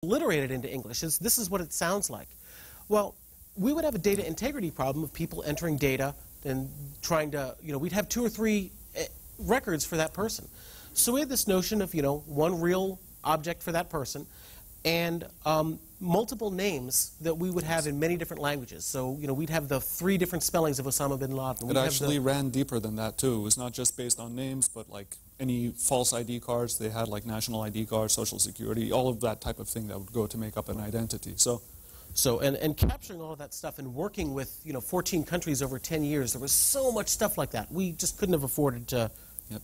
transliterated into English. This is what it sounds like. Well, we would have a data integrity problem of people entering data and trying to, we'd have 2 or 3 records for that person. So we had this notion of, one real object for that person, and multiple names that we would have in many different languages. So, we'd have the 3 different spellings of Osama bin Laden. It actually ran deeper than that, too. It was not just based on names, but like any false ID cards. They had like national ID cards, social security, all of that type of thing that would go to make up an identity. And capturing all of that stuff and working with 14 countries over 10 years, there was so much stuff like that. We just couldn't have afforded to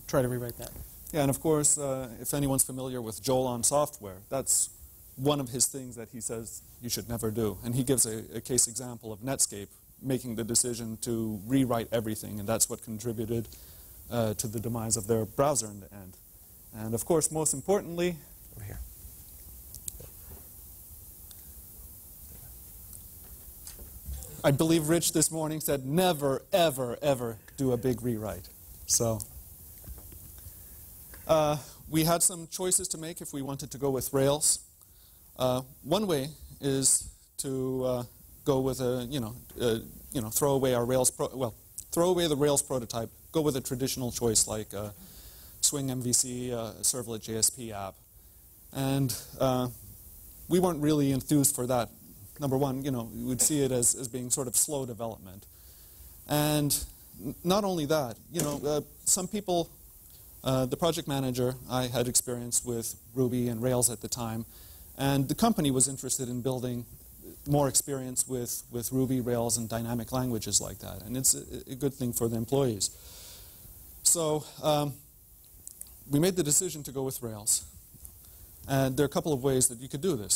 try to rewrite that. Yeah, and of course, if anyone's familiar with Joel on software, that's one of his things that he says you should never do. And he gives a case example of Netscape making the decision to rewrite everything, and that's what contributed to the demise of their browser in the end. And of course, most importantly, over here. I believe Rich this morning said never, ever, ever do a big rewrite. So we had some choices to make if we wanted to go with Rails. One way is to go with throw away our Rails throw away the Rails prototype, go with a traditional choice like Swing MVC, servlet JSP app. And we weren't really enthused for that. Number one, we would see it as being sort of slow development. And not only that, some people, the project manager, I had experience with Ruby and Rails at the time, and the company was interested in building more experience with Ruby, Rails, and dynamic languages like that. And it's a good thing for the employees. So we made the decision to go with Rails. And there are a couple of ways that you could do this.